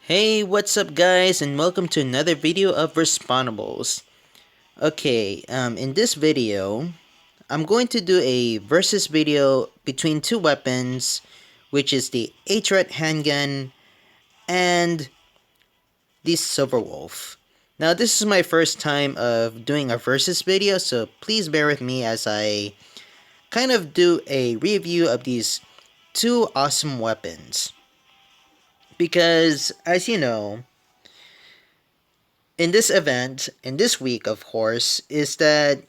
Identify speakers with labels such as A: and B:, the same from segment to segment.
A: Hey, what's up guys, and welcome to another video of Respawnables. Okay, in this video, I'm going to do a versus video between two weapons, which is the Atarot handgun and the Silver Wolf. Now, this is my first time of doing a versus video, so please bear with me as I kind of do a review of these two awesome weapons. Because, as you know, in this event, in this week, of course, is that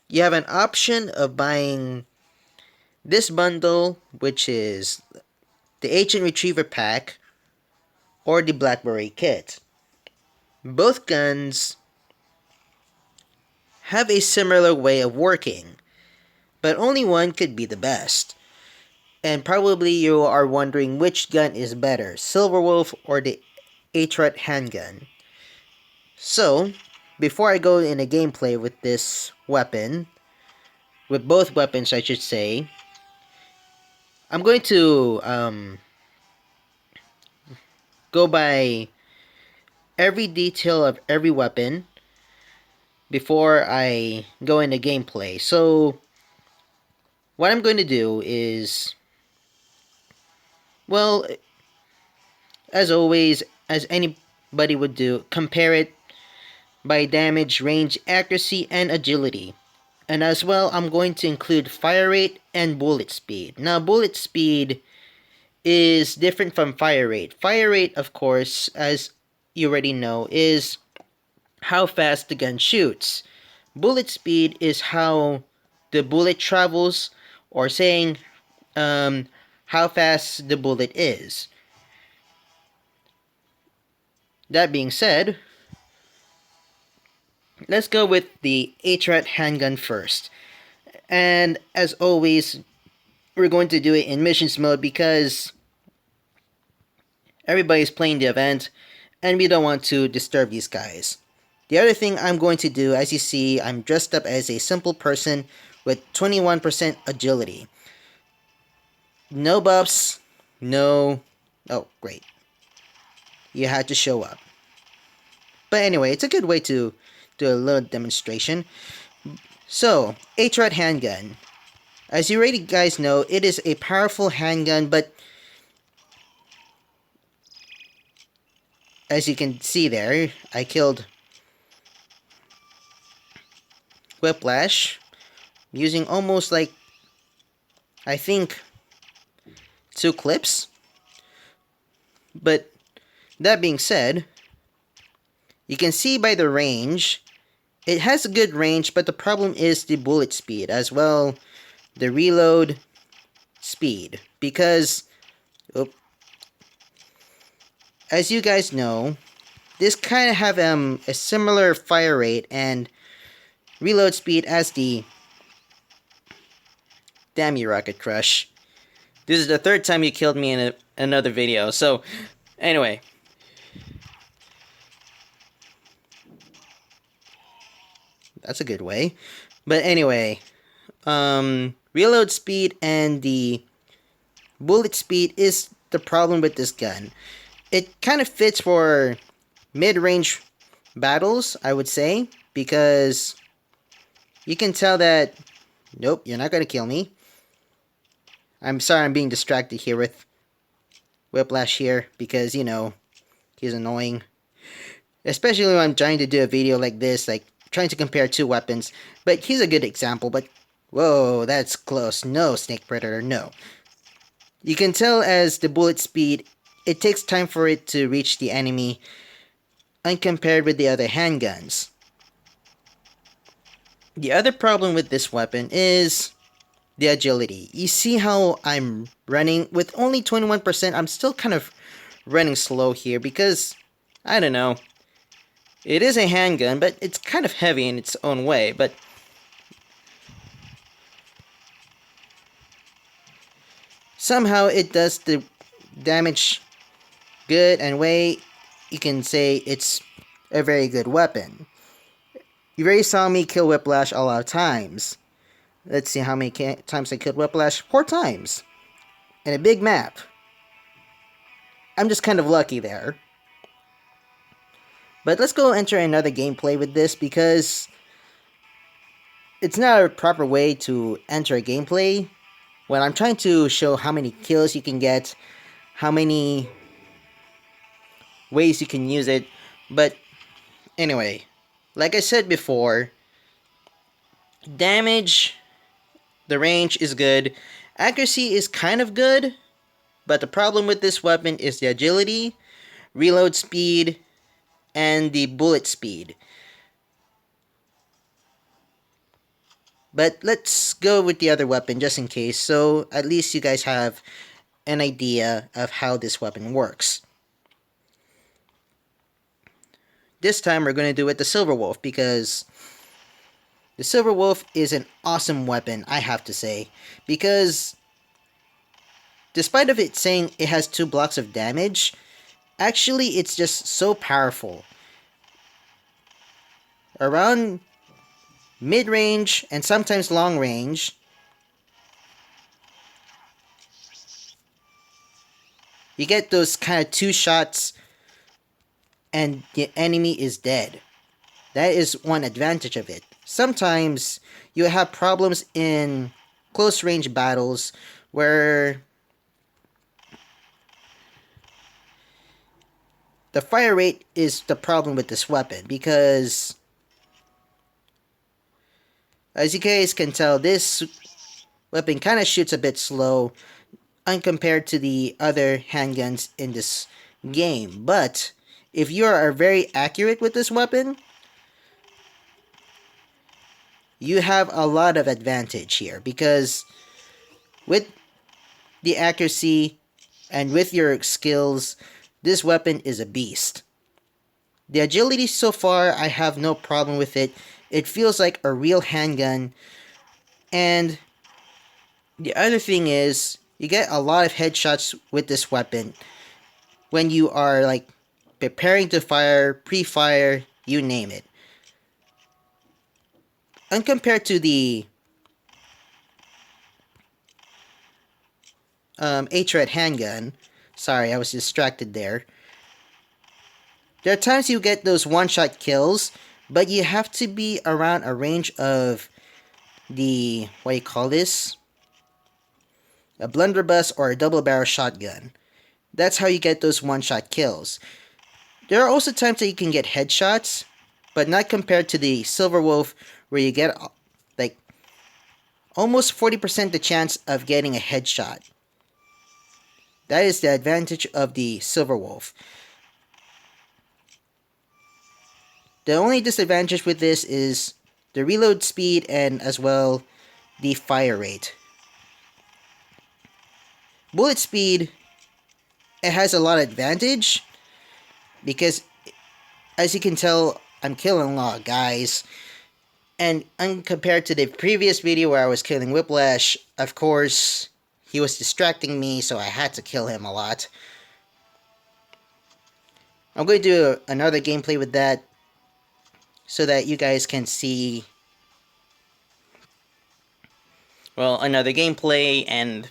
A: you have an option of buying this bundle, which is the Ancient Retriever Pack or the Blackberry Kit. Both guns have a similar way of working, but only one could be the best. And probably you are wondering which gun is better, Silverwolf or the Atarot handgun. So, before I go in a gameplay with this weapon, with both weapons I should say, I'm going to go by every detail of every weapon before I go into gameplay. So, what I'm going to do is, well, as always, as anybody would do, compare it by damage, range, accuracy, and agility. And as well, I'm going to include fire rate and bullet speed. Now, bullet speed is different from fire rate. Fire rate, of course, as you already know, is how fast the gun shoots. Bullet speed is how the bullet travels, or saying how fast the bullet is. That being said, let's go with the Atarot handgun first. And as always, we're going to do it in missions mode because everybody's playing the event and we don't want to disturb these guys. The other thing I'm going to do, as you see, I'm dressed up as a simple person with 21% agility. No buffs, no... Oh, great. You had to show up. But anyway, it's a good way to do a little demonstration. So, Atarot handgun. As you already guys know, it is a powerful handgun, but as you can see there, I killed Whiplash using almost like, I think, 2 clips. But that being said, you can see by the range, it has a good range, but the problem is the bullet speed, as well the reload speed, because as you guys know, this kind of have a similar fire rate and reload speed as the Damn you, Rocket Crush. This is the third time you killed me in another video, so anyway. That's a good way. But anyway, reload speed and the bullet speed is the problem with this gun. It kind of fits for mid-range battles, I would say, because you can tell that, nope, you're not going to kill me. I'm sorry I'm being distracted here with Whiplash here, because, you know, he's annoying. Especially when I'm trying to do a video like this, like, trying to compare two weapons. But he's a good example, but, whoa, that's close. No, Snake Predator, no. You can tell as the bullet speed, it takes time for it to reach the enemy, uncompared with the other handguns. The other problem with this weapon is the agility. You see how I'm running with only 21%? I'm still kind of running slow here because, I don't know. It is a handgun, but it's kind of heavy in its own way, but somehow it does the damage good, and way you can say it's a very good weapon. You already saw me kill Whiplash a lot of times. Let's see how many times I killed Whiplash. 4 times. In a big map. I'm just kind of lucky there. But let's go enter another gameplay with this because it's not a proper way to enter a gameplay when I'm trying to show how many kills you can get, how many ways you can use it. But anyway, like I said before, damage, the range is good, accuracy is kind of good, but the problem with this weapon is the agility, reload speed, and the bullet speed. But let's go with the other weapon just in case, so at least you guys have an idea of how this weapon works. This time we're going to do it the Silver Wolf because the Silver Wolf is an awesome weapon, I have to say, because despite of it saying it has 2 blocks of damage, actually it's just so powerful. Around mid-range and sometimes long range, you get those kind of 2 shots and the enemy is dead. That is one advantage of it. Sometimes you have problems in close range battles where the fire rate is the problem with this weapon because as you guys can tell, this weapon kind of shoots a bit slow uncompared to the other handguns in this game. But if you are very accurate with this weapon, you have a lot of advantage here because with the accuracy and with your skills, this weapon is a beast. The agility so far, I have no problem with it. It feels like a real handgun. And the other thing is, you get a lot of headshots with this weapon when you are like preparing to fire, pre-fire, you name it. And compared to the Atarot handgun, sorry, I was distracted there. There are times you get those one-shot kills, but you have to be around a range of the, what do you call this? A blunderbuss or a double barrel shotgun. That's how you get those one-shot kills. There are also times that you can get headshots, but not compared to the Silver Wolf where you get like almost 40% the chance of getting a headshot. That is the advantage of the Silver Wolf. The only disadvantage with this is the reload speed and as well the fire rate. Bullet speed, it has a lot of advantage because as you can tell, I'm killing a lot of guys. And compared to the previous video where I was killing Whiplash, of course, he was distracting me, so I had to kill him a lot. I'm going to do another gameplay with that so that you guys can see, well, another gameplay and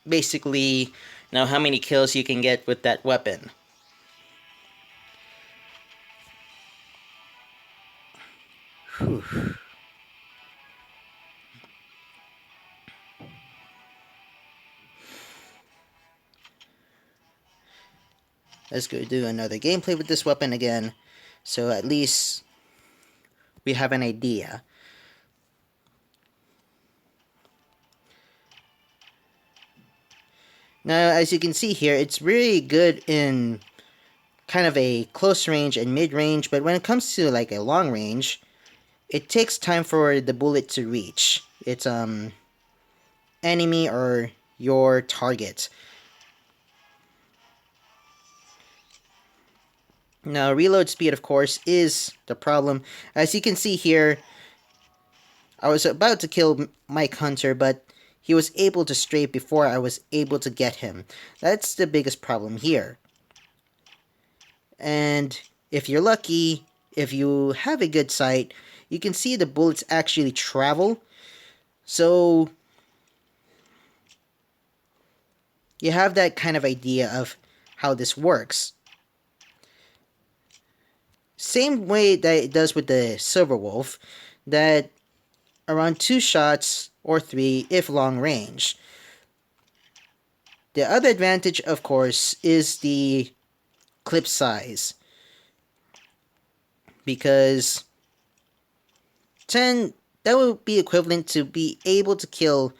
A: basically know how many kills you can get with that weapon. Whew. Let's go do another gameplay with this weapon again, so at least we have an idea. Now, as you can see here, it's really good in kind of a close range and mid-range, but when it comes to like a long range, it takes time for the bullet to reach its enemy or your target. Now, reload speed, of course, is the problem. As you can see here, I was about to kill Mike Hunter, but he was able to strafe before I was able to get him. That's the biggest problem here. And if you're lucky, if you have a good sight, you can see the bullets actually travel. So you have that kind of idea of how this works. Same way that it does with the Silver Wolf, that around 2 shots or 3 if long range. The other advantage, of course, is the clip size, because 10, that would be equivalent to be able to kill,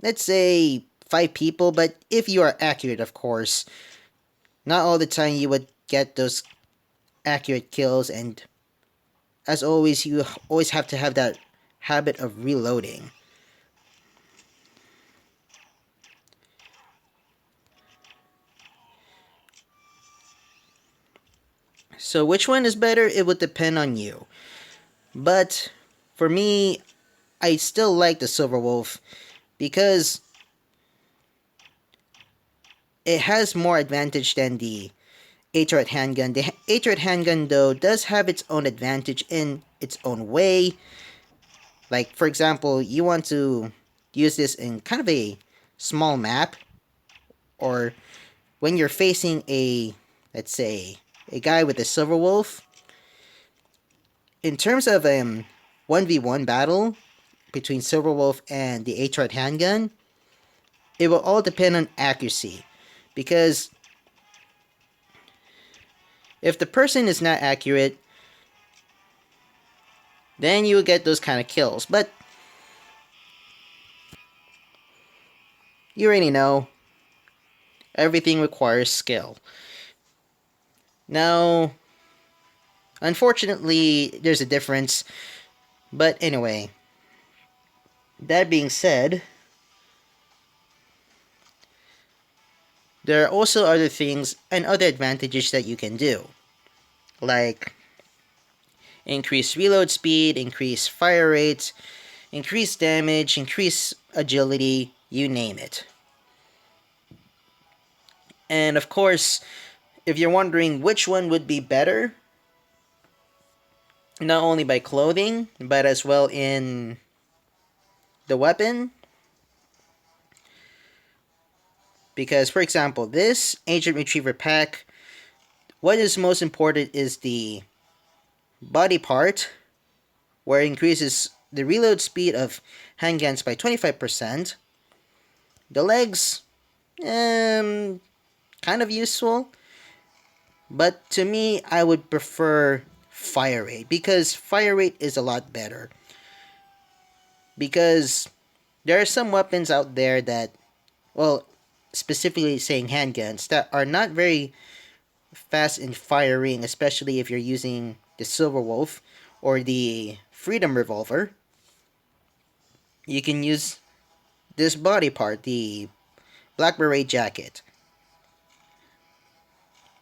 A: let's say, 5 people, but if you are accurate, of course. Not all the time you would get those accurate kills, and as always, you always have to have that habit of reloading. So which one is better? It would depend on you. But for me, I still like the Silver Wolf because it has more advantage than the Atarot handgun. The Atarot handgun, though, does have its own advantage in its own way. Like, for example, you want to use this in kind of a small map, or when you're facing a, let's say, a guy with a Silver Wolf. In terms of 1v1 battle between Silver Wolf and the Atarot handgun, it will all depend on accuracy. Because if the person is not accurate, then you will get those kind of kills. But you already know, everything requires skill. Now, unfortunately, there's a difference. But anyway, that being said, there are also other things and other advantages that you can do. Like increase reload speed, increase fire rate, increase damage, increase agility, you name it. And of course, if you're wondering which one would be better, not only by clothing, but as well in the weapon, because for example, this Ancient Retriever pack, what is most important is the body part, where it increases the reload speed of handguns by 25%. The legs, kind of useful, but to me, I would prefer fire rate, because fire rate is a lot better. Because there are some weapons out there that, well, specifically saying handguns, that are not very fast in firing, especially if you're using the Silver Wolf or the Freedom Revolver. You can use this body part, the Black Beret jacket.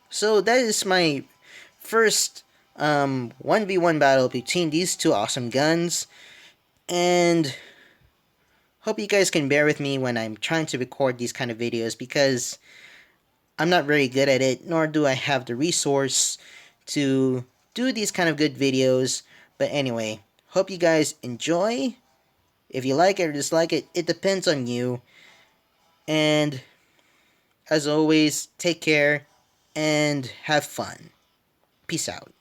A: So that is my first 1v1 battle between these two awesome guns, and hope you guys can bear with me when I'm trying to record these kind of videos, because I'm not very good at it, nor do I have the resource to do these kind of good videos. But anyway, hope you guys enjoy. If you like it or dislike it, it depends on you. And as always, take care and have fun. Peace out.